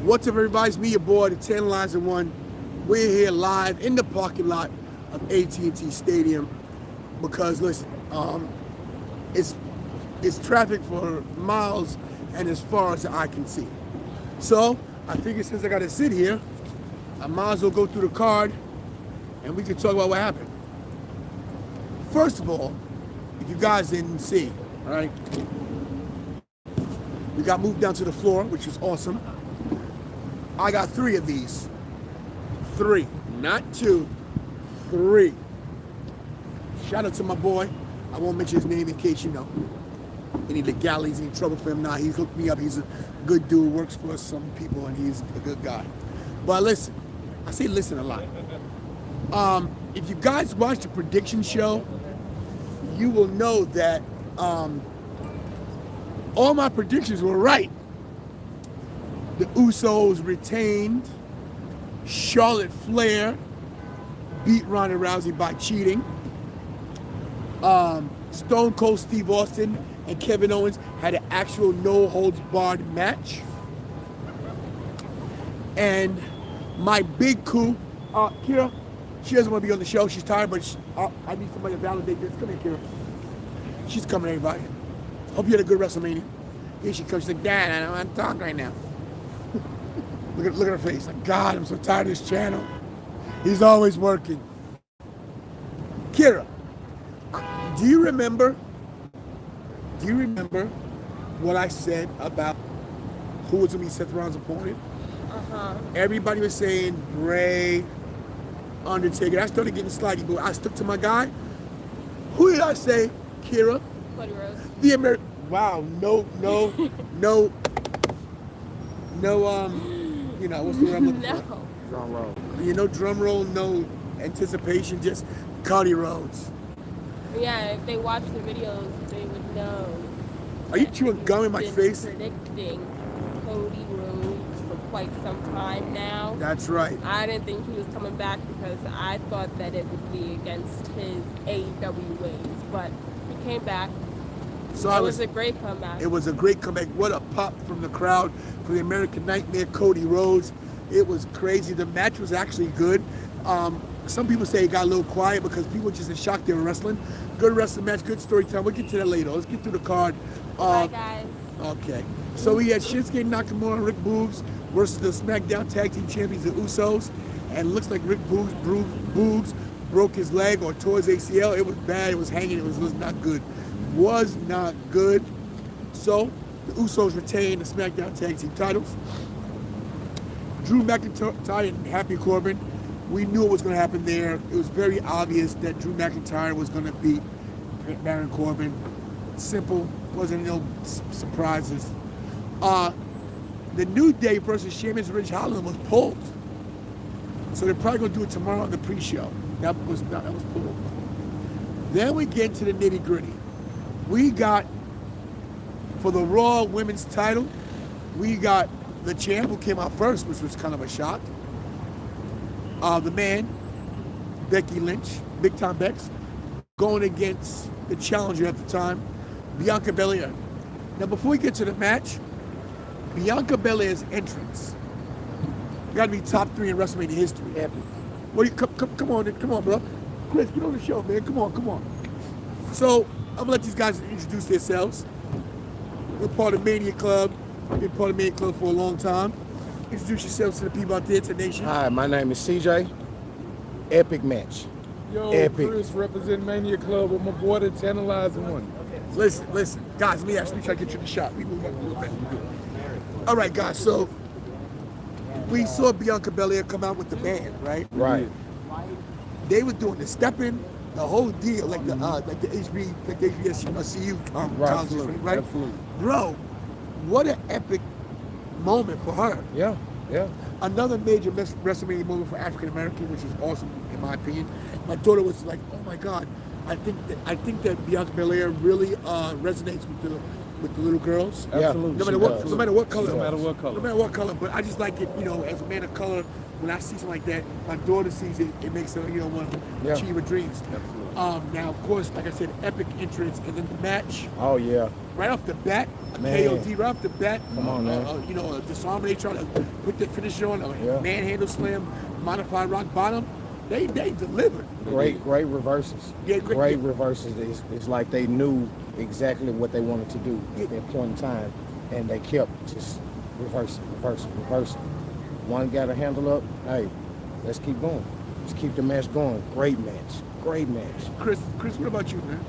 What's up, everybody? It's me, your boy, the Tantalizing One. We're here live in the parking lot of AT&T Stadium because, listen, it's traffic for miles and as far as the eye can see. So I figured since I got to sit here, I might as well go through the card and we can talk about what happened. First of all, if you guys didn't see, all right, we got moved down to the floor, which was awesome. I got 3 of these. 3, not 2, 3. Shout out to my boy. I won't mention his name in case you know. Any legalities, any trouble for him? Nah, he's hooked me up. He's a good dude, works for some people, and he's a good guy. But listen, I say listen a lot. If you guys watch the prediction show, you will know that all my predictions were right. The Usos retained. Charlotte Flair beat Ronda Rousey by cheating. Stone Cold Steve Austin and Kevin Owens had an actual no-holds-barred match. And my big coup, Kira, she doesn't want to be on the show. She's tired, but I need somebody to validate this. Come here, Kira. She's coming, everybody. Hope you had a good WrestleMania. Here she comes. She's like, Dad, I don't want to talk right now. Look at her face. Like, God, I'm so tired of this channel. He's always working. Kira, do you remember what I said about who was going to be Seth Rollins' opponent? Everybody was saying Bray, Undertaker. I started getting slidey, but I stuck to my guy. Who did I say, Kira? Cody Rhodes. The American. Wow, no, you know, what's the word I'm looking for? Drum roll. You know, drum roll, no anticipation, just Cody Rhodes. Yeah, if they watch the videos, they would know. Are you chewing gum in my Been face? Predicting Cody Rhodes for quite some time now. That's right. I didn't think he was coming back because I thought that it would be against his AEW ways, but he came back. So it was a great comeback. It was a great comeback. What a pop from the crowd for the American Nightmare, Cody Rhodes. It was crazy. The match was actually good. Some people say it got a little quiet because people were just in shock they were wrestling. Good wrestling match, good storytelling. We'll get to that later. Let's get through the card. Bye, guys. Okay. So we had Shinsuke Nakamura and Rick Boogs versus the SmackDown Tag Team Champions, the Usos. And it looks like Rick Boogs broke his leg or tore his ACL. It was bad. It was hanging. It was not good. Was not good. So the Usos retained the SmackDown Tag Team titles. Drew McIntyre and Happy Corbin. We knew what was going to happen there. It was very obvious that Drew McIntyre was going to beat Baron Corbin. Simple. Wasn't no surprises. The New Day versus Sheamus Ridge Holland was pulled. So they're probably going to do it tomorrow on the pre-show. That was pulled. Then we get to the nitty-gritty. We got, for the Raw Women's title, we got the champ who came out first, which was kind of a shock. The man, Becky Lynch, Big Time Bex, going against the challenger at the time, Bianca Belair. Now, before we get to the match, Bianca Belair's entrance got to be top 3 in WrestleMania history. Epic. What? Come on, bro. Chris, get on the show, man. Come on. So, I'm going to let these guys introduce themselves. We're part of Mania Club. Been part of Mania Club for a long time. Introduce yourselves to the people out there, to the nation. Hi, my name is CJ. Epic match. Yo, Epic. Chris, representing Mania Club with my boy, the Tantalizing One. Listen. Guys, let me actually try to get you the shot. We move up a little bit. All right, guys, so we saw Bianca Belair come out with the band, right? Right. They were doing the stepping, the whole deal, like the HBSCU consulate, right? Absolutely. Bro, what an epic moment for her. Yeah. Another major WrestleMania moment for African American, which is awesome in my opinion. My daughter was like, "Oh my God, I think that Bianca Belair really resonates with the little girls. Absolutely. No matter what color. No matter what color. But I just like it, as a man of color. When I see something like that, my daughter sees it. It makes her, want to achieve her dreams. Absolutely. Now, of course, like I said, epic entrance, and then the match Oh yeah. right off the bat, Man. KOD right off the bat. Come on, man. A disarm. They try to put the finisher on a Yeah. manhandle slam, modified rock bottom. They delivered. Great reverses. Yeah, great reverses. It's like they knew exactly what they wanted to do at that point in time, and they kept just reversing. One got a handle up. Hey, let's keep going. Let's keep the match going. Great match. Chris, what about you, man?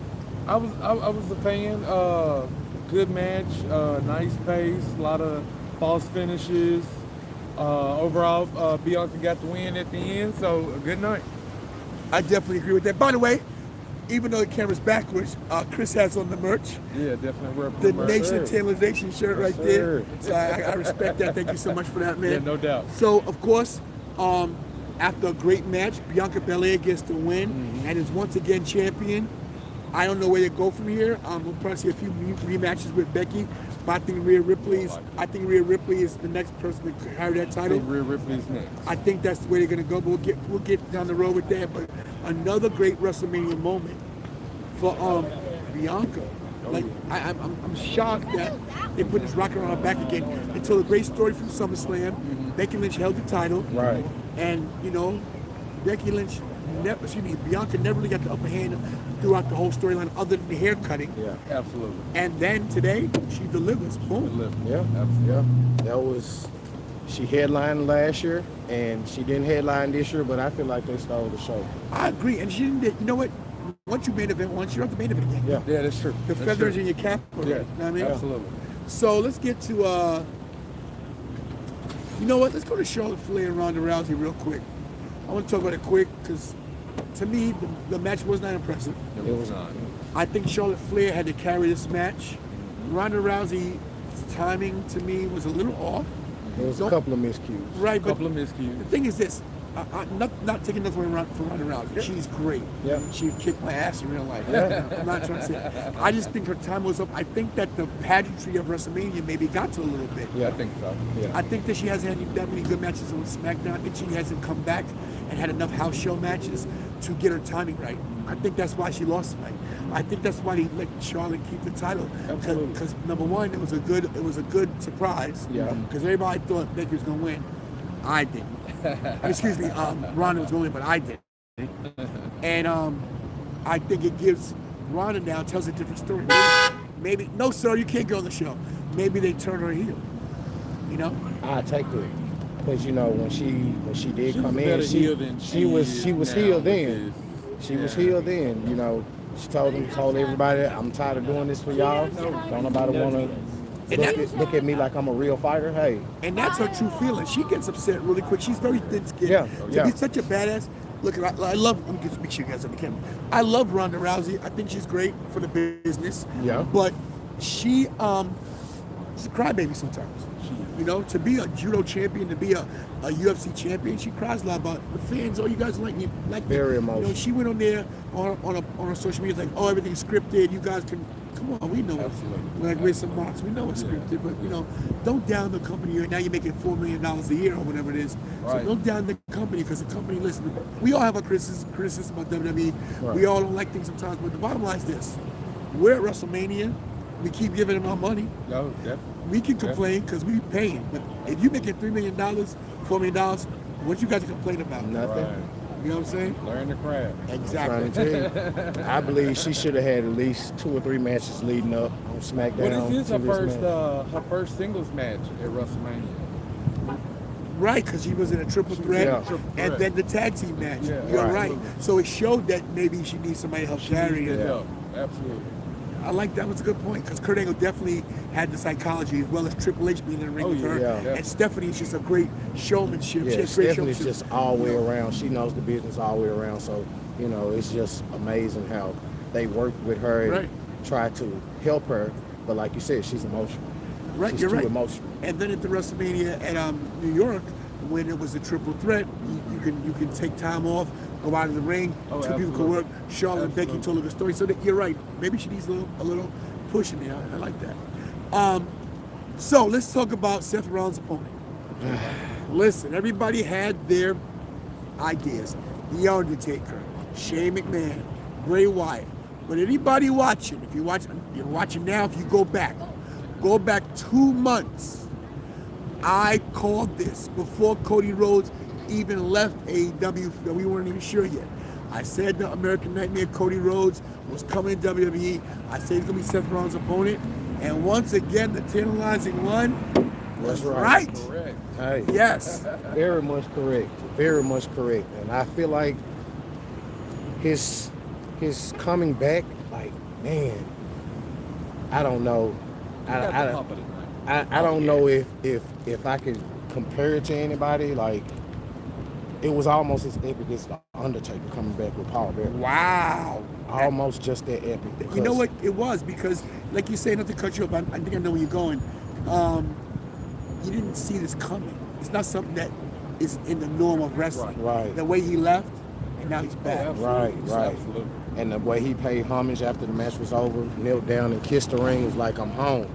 I was a fan. Good match, nice pace, a lot of false finishes. Overall, Bianca got the win at the end, so a good night. I definitely agree with that. By the way, even though the camera's backwards, Chris has on the merch. Yeah, definitely. The Nation Taylorization shirt right there. So I respect that. Thank you so much for that, man. Yeah, no doubt. So, of course, after a great match, Bianca Belair gets the win and is once again champion. I don't know where to go from here. We'll probably see a few rematches with Becky, but I think Rhea Ripley is the next person to carry that I title. think Rhea Ripley's next. I think that's the way they're gonna go. But we'll get down the road with that. But another great WrestleMania moment for Bianca. Like I'm shocked that they put this rocket on her back again. They told a great story from SummerSlam. Becky Lynch held the title, Right. and Bianca never really got the upper hand throughout the whole storyline, other than the hair cutting. Yeah. Absolutely. And then today she delivers. Boom. Yeah. Absolutely. That was. She headlined last year, and she didn't headline this year, but I feel like they stole the show. I agree, and she didn't. You know what? Once you main event once, you're at the main event again. Yeah. Yeah, that's true. The That's feathers true. in your cap. Yeah, You know what I mean? absolutely. So let's get to, you know what? Let's go to Charlotte Flair and Ronda Rousey real quick. I want to talk about it quick because, to me, the match was not impressive. It was not. I think Charlotte Flair had to carry this match. Ronda Rousey's timing, to me, was a little off. There was a couple of miscues. Right, A but couple of miscues. the thing is this. Not taking nothing away from Ronda Rousey. She's great. Yeah. She kicked my ass in real life. I'm not trying to say. I just think her time was up. I think that the pageantry of WrestleMania maybe got to a little bit. Yeah. I think so. Yeah. I think that she hasn't had that many good matches on SmackDown. I think she hasn't come back and had enough house show matches to get her timing right. I think that's why she lost tonight. I think that's why they let Charlotte keep the title. Absolutely. Because number one, it was a good surprise. Yeah. Because everybody thought Becky was gonna win. I didn't. Excuse me, Ronda was gonna win, but I didn't. And I think it gives Ronda now tells a different story. Maybe no, sir, you can't go on the show. Maybe they turn her heel. You know. I take it because when she did She was come a in, better heel than she was now healed with then. this. She was healed then. She told everybody, I'm tired of doing this for y'all. Don't nobody want to look at me like I'm a real fighter. Hey, And that's her true feeling. She gets upset really quick. She's very thin-skinned. Yeah, To be such a badass. Look, I love. Let me just make sure you guys on the camera. I love Ronda Rousey. I think she's great for the business. Yeah. But she's a crybaby sometimes. To be a judo champion, to be a UFC champion, she cries a lot about the fans. Oh, you guys like me, Very emotional. She went on there on her social media like, oh, everything's scripted. You guys can come on. We know Absolutely. We're like Race and Marks. We know it's scripted, but don't down the company. Now you're making $4 million a year or whatever it is. So Right. don't down the company because the company. Listen, we all have our criticism about WWE. Right. We all don't like things sometimes, but the bottom line is this: we're at WrestleMania. We keep giving them our money. No, definitely. We can complain because we paying, but if you making $3 million, $4 million, what you guys complain about? nothing. Right. You know what I'm saying? Learn the craft. Exactly. Trying to tell you. I believe she should have had at least 2 or 3 matches leading up on SmackDown. What is this match. her first singles match at WrestleMania? Right, because she was in a triple threat, Yeah. Triple and threat. then the tag team match. Yeah. You're Right. right. So it showed that maybe she needs somebody to help carry it. Yeah, absolutely. I like that. Was a good point because Kurt Angle definitely had the psychology as well as Triple H being in the ring Oh, with her. yeah. And Stephanie's just a great showmanship. She Yeah, has great Stephanie's showmanship. just all the way around. She knows the business all the way around. So, it's just amazing how they work with her and Right. try to help her. But like you said, she's emotional. Right, She's you're too right. emotional. And then at the WrestleMania at New York, when it was a triple threat, you can take time off, go out of the ring. Oh, 2 people can absolutely. work. Charlotte and Becky Absolutely. told her the story. So that you're right. Maybe she needs a little push in there. I like that. So let's talk about Seth Rollins' opponent. Listen, everybody had their ideas. The Undertaker, Shane McMahon, Bray Wyatt. But anybody watching, if you're watching now, if you go back 2 months, I called this before Cody Rhodes even left AEW that we weren't even sure yet. I said the American Nightmare Cody Rhodes was coming to WWE. I said he's going to be Seth Rollins' opponent. And once again, the tantalizing one was right. Correct. Hey, Yes. very much correct. Very much correct. And I feel like his coming back, like, man, I don't know. I don't know if I could compare it to anybody. Like, it was almost as epic as the Undertaker coming back with Paul Bearer. Wow. Almost just that epic. You know what it was? Because, like you say, not to cut you up, I think I know where you're going. You didn't see this coming. It's not something that is in the norm of wrestling. Right. The way he left, and now he's back. Right. Absolutely. And the way he paid homage after the match was over, knelt down and kissed the ring, was like, I'm home.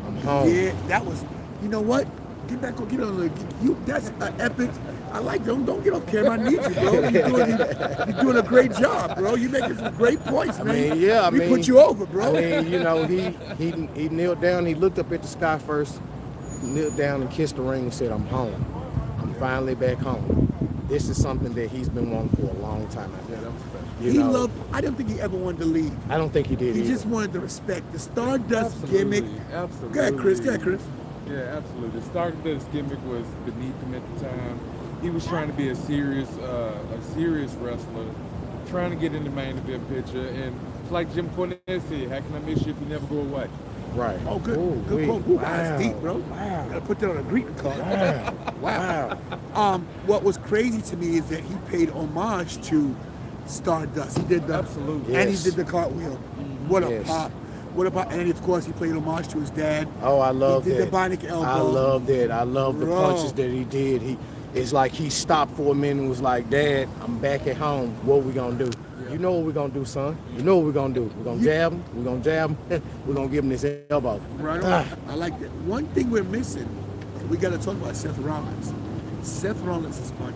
I'm home. Yeah, that was. You know what? Get back on. Get on the. That's an epic. I like. Don't get off camera. I need you, bro. You're doing a great job, bro. You're making some great points, man. We put you over, bro. I mean, you know, he knelt down. He looked up at the sky first, knelt down and kissed the ring and said, I'm home. I'm finally back home. This is something that he's been wanting for a long time. Yeah, that was special. He loved. I don't think he ever wanted to leave. I don't think he did He either. just wanted the respect. The Stardust Absolutely. gimmick. Absolutely. Go ahead, Chris. Go ahead, Chris. Yeah, absolutely. The Stardust gimmick was beneath him at the time. He was trying to be a serious wrestler, trying to get in the main event picture. And it's like Jim Cornette said, how can I miss you if you never go away? Right. Oh, good. Ooh, Good quote. Ooh, that's deep, bro. Wow. Gotta put that on a greeting card. Wow. What was crazy to me is that he paid homage to Stardust. He did the Absolutely. and he Yes. did the cartwheel. What a Yes. pop! What a pop! And of course, he played homage to his dad. Oh, I love He that. did the bionic elbow. I love that. I love the Bro. punches that he did. It's like he stopped for a minute and was like, Dad, I'm back at home. What we gonna do? Yeah. You know what we're gonna do, son. You know what we're gonna do. We're gonna jab him. We're gonna jab him. We're gonna give him this elbow. Right on. I like that. One thing we're missing, we got to talk about Seth Rollins. Seth Rollins is funny.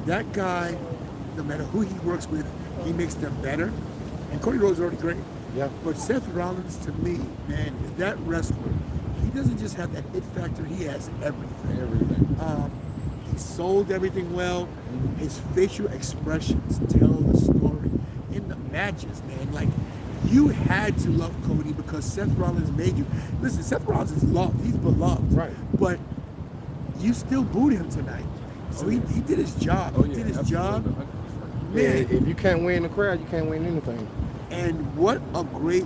That guy, no matter who he works with, he makes them better. And Cody Rhodes is already great. Yeah. But Seth Rollins, to me, man, is that wrestler. He doesn't just have that it factor, he has everything. Everything. He sold everything well. His facial expressions tell the story. In the matches, man, like, you had to love Cody because Seth Rollins made you. Listen, Seth Rollins is loved. He's beloved. Right. But you still booed him tonight. So he did his job. Oh, He yeah, did his absolutely, job. 100%. Yeah, Man, if you can't win the crowd, you can't win anything. and what a great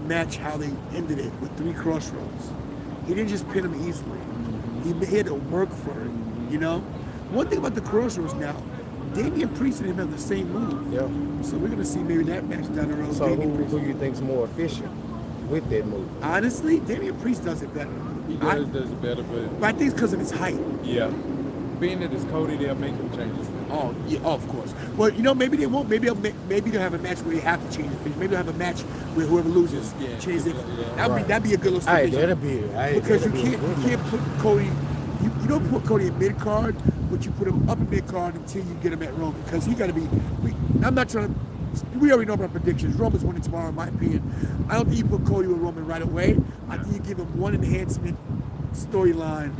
match how they ended it with 3 crossroads. He didn't just pin him easily. He had to work for it, you know? One thing about the crossroads now, Damian Priest and him have the same move. Yeah. So we're going to see maybe that match down the road. So Damian Priest. who you think's more efficient with that move? Honestly, Damian Priest does it better. He does it better, but But I think it's because of his height. yeah. Being that it's Cody, they'll make him change his thing. Oh, yeah, of course. But, you know, maybe they won't. Maybe they'll have a match where they have to change it. Maybe they'll have a match where whoever loses Yeah, changes it. yeah. That'd be a good little Hey, stipulation. that'll be it. Because you can't put Cody. You don't put Cody in mid card, but you put him up in mid card until you get him at Roman because he got to be. I'm not trying to. We already know about predictions. Roman's winning tomorrow, in my opinion. I don't think you put Cody with Roman right away. I think you give him one enhancement storyline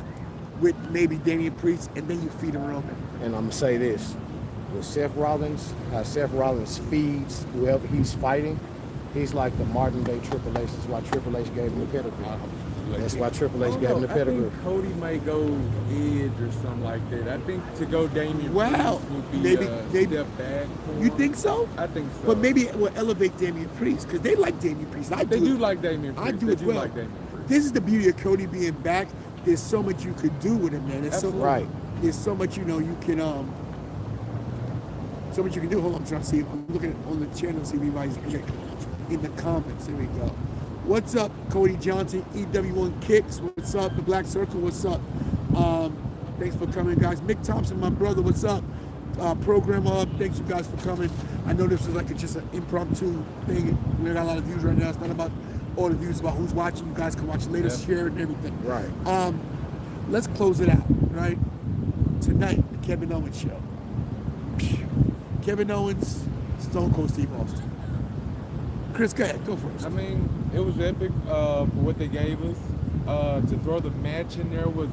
with maybe Damian Priest, and then you feed him Roman. And I'm gonna say this: with Seth Rollins, how Seth Rollins feeds whoever he's fighting, he's like the Martin Day Triple H. That's why Triple H gave him the pedigree. That's why Triple H gave him the pedigree. I think Cody may go Edge or something like that. I think to go Damian Wow. Priest would be Maybe- a maybe- step back. for You him. think so? I think so. But maybe it will elevate Damian Priest because they like Damian Priest. they do like Damian Priest. I do they as do well. like Damian Priest. This is the beauty of Cody being back. There's so much you could do with him, man. There's so Absolutely. Right. There's so much you can so much you can do. Hold on, I'm trying to see. I'm looking on the channel, see if anybody's in the comments. Here we go. What's up, Cody Johnson? EW1 Kicks. What's up? The Black Circle. What's up? Thanks for coming, guys. Mick Thompson, my brother. What's up? Program up. Thanks you guys for coming. I know this is like just an impromptu thing. We got a lot of views right now. It's not about all the views. It's about who's watching. You guys can watch later, Yeah. share it, and everything. Right. Let's close it out. Right tonight, the Kevin Owens show. Kevin Owens Stone Cold Steve Austin. Chris, go ahead, go first. I mean, it was epic for what they gave us. To throw the match in there was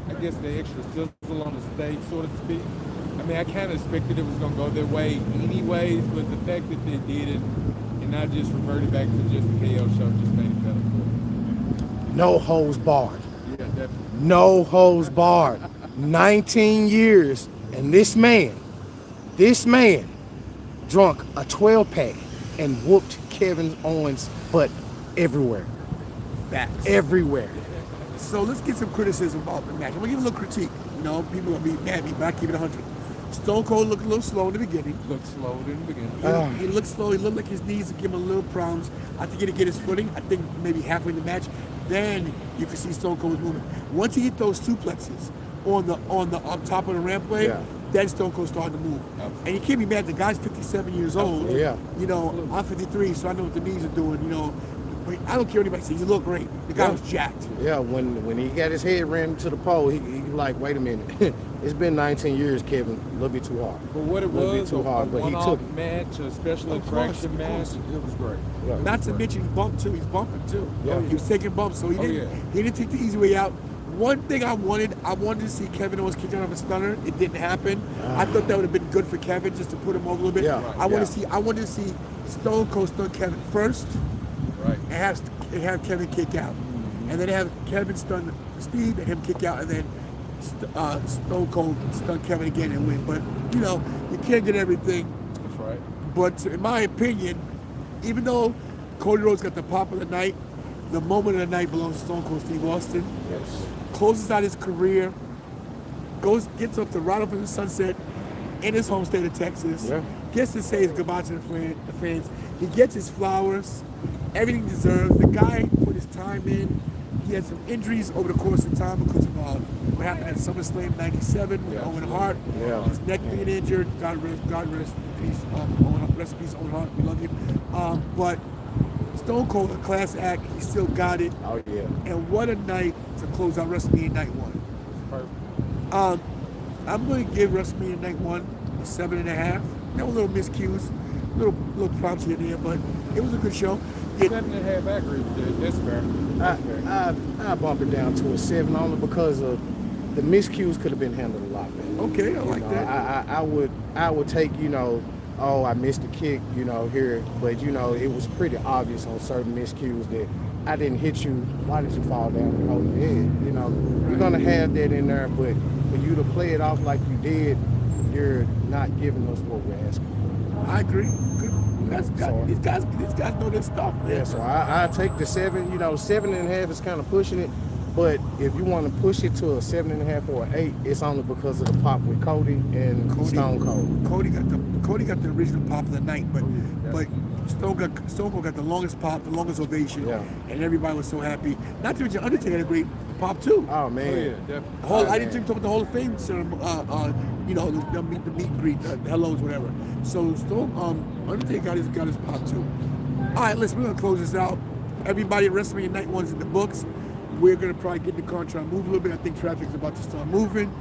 I guess the extra sizzle on the steak, so to speak. I mean, I kind of expected it was going to go their way anyways, but the fact that they did it and not just reverted back to just the KO show just made it better for them. No holds barred. Yeah, definitely. No holds barred. 19 years, and this man drunk a 12-pack and whooped Kevin Owens' butt everywhere. Facts. Everywhere. So let's get some criticism about the match. I'm gonna give a little critique. You know, people are gonna be mad at me, but I keep it 100. Stone Cold looked a little slow in the beginning. Looked slow in the beginning. He looked slow. He looked like his knees would give him a little problems. I think he'd get his footing. I think maybe halfway in the match, then you could see Stone Cold was moving. Once he hit those suplexes on top of the rampway, then Stone Cold started to move. Absolutely. And you can't be mad. The guy's 57 years old. Absolutely. Yeah. You know, I'm 53, so I know what the knees are doing. You know, but I don't care what anybody says. You look great. The guy was jacked. Yeah, when he got his head rammed to the pole, he like, wait a minute. It's been 19 years, Kevin. A little bit too hard. But what it was, too hard, but he took it. match, a special attraction match, it was great. Yeah. Not to mention he bumped too. He's bumping too. Yeah. He was taking bumps, so he didn't take the easy way out. One thing I wanted to see Kevin Owens kick out of a stunner. It didn't happen. I thought that would have been good for Kevin just to put him over a little bit. Yeah. I wanted to see Stone Cold stun Kevin first, Right. and have Kevin kick out, and then have Kevin stun Steve and him kick out, and then Stone Cold stun Kevin again and win. But you know, you can't get everything. That's right. But in my opinion, even though Cody Rhodes got the pop of the night, the moment of the night belongs to Stone Cold Steve Austin. Yes. Closes out his career, gets up to ride up in the sunset in his home state of Texas. Yeah. Gets to say his goodbye to the fans. He gets his flowers, everything he deserves. The guy put his time in. He had some injuries over the course of time because of what happened at SummerSlam '97 with Owen Hart. Yeah. His neck being injured. God rest in peace. Rest in peace, Owen Hart. We love you. But Stone Cold, a class act. He still got it. Oh yeah. And what a night to close out WrestleMania Night 1. Perfect. I'm going to give WrestleMania Night 1 a 7.5. There were little miscues, little props here and there, but it was a good show. 7.5, I agree with that. That's fair. That's fair. I bump it down to a 7 only because of the miscues could have been handled a lot better. Okay, I like You know, that. I would take, oh, I missed a kick, here, but it was pretty obvious on certain miscues that I didn't hit you. Why did you fall down and hold your head? You're gonna have that in there, but for you to play it off like you did, you're not giving us what we're asking for. I agree. Good. These guys know their stuff, man. Yeah, so I take the 7. 7.5 is kind of pushing it, but if you want to push it to a 7.5 or an 8, it's only because of the pop with Cody and Stone Cold. Cody got the original pop of the night, but Stone Cold got the longest pop, the longest ovation, and everybody was so happy. Not to mention Undertaker had a great pop too. Oh man, Oh, yeah, definitely. I didn't think about the Hall of Fame ceremony, the meet and greet, the hellos, whatever. So Undertaker got his pop too. All right, we're gonna close this out. Everybody at WrestleMania Night 1 is in the books. We're gonna probably get in the car and try to move a little bit. I think traffic's about to start moving.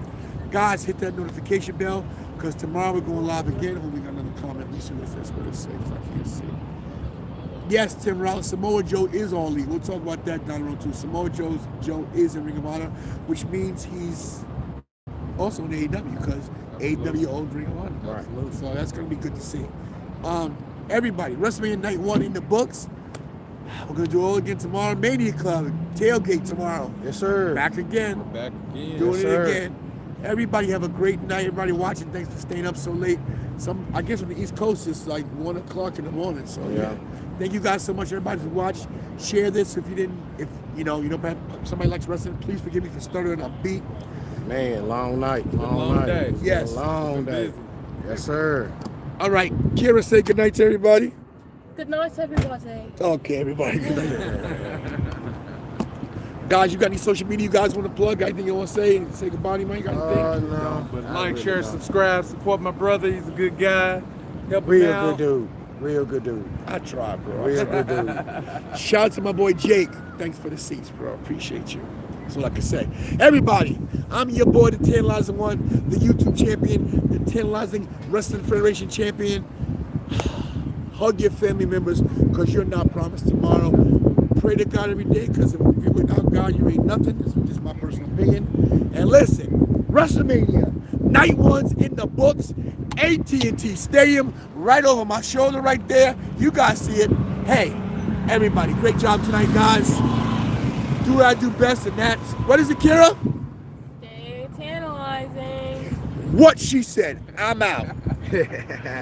Guys, hit that notification bell because tomorrow we're going live again. Oh, we got another comment. Let me see what it says. What it says. I can't see. Yes, Tim Rollins, Samoa Joe is all elite. We'll talk about that down the road too. Samoa Joe is in Ring of Honor, which means he's also in AEW because AEW owns Ring of Honor. Right. So that's going to be good to see. Everybody, WrestleMania Night 1 in the books. We're going to do it all again tomorrow. Mania Club, tailgate tomorrow. Yes, sir. Back again. Back again. Doing Yes, it sir. again. Everybody have a great night. Everybody watching, thanks for staying up so late. I guess on the East Coast it's like 1 o'clock in the morning. So Yeah. Thank you guys so much, everybody, who watched. Share this if you don't have somebody likes wrestling. Please forgive me for stuttering a beat. Man, long night. Long day. Yes. Long day. Busy. Yes, sir. All right, Kira, say good night to everybody. Good night, everybody. Okay, everybody. Good night. Guys, you got any social media you guys want to plug? Anything you want to say? Say goodbye to me? You got anything? No. But I like, really share, don't. subscribe, support my brother. He's a good guy. Help him Real out. good dude. Real good dude. I try, bro. Real good dude. Shout out to my boy Jake. Thanks for the seats, bro. Appreciate you. That's all I can say. Everybody, I'm your boy, the Tantalizing One, the YouTube champion, the Tantalizing Wrestling Federation champion. Hug your family members because you're not promised tomorrow. Pray to God every day because if you're without God, you ain't nothing. This is just my personal opinion. And listen, WrestleMania, night one's in the books. AT&T Stadium, right over my shoulder right there. You guys see it. Hey, everybody, great job tonight, guys. Do what I do best, and that's, what is it, Kira? Stay tantalizing. What she said. I'm out.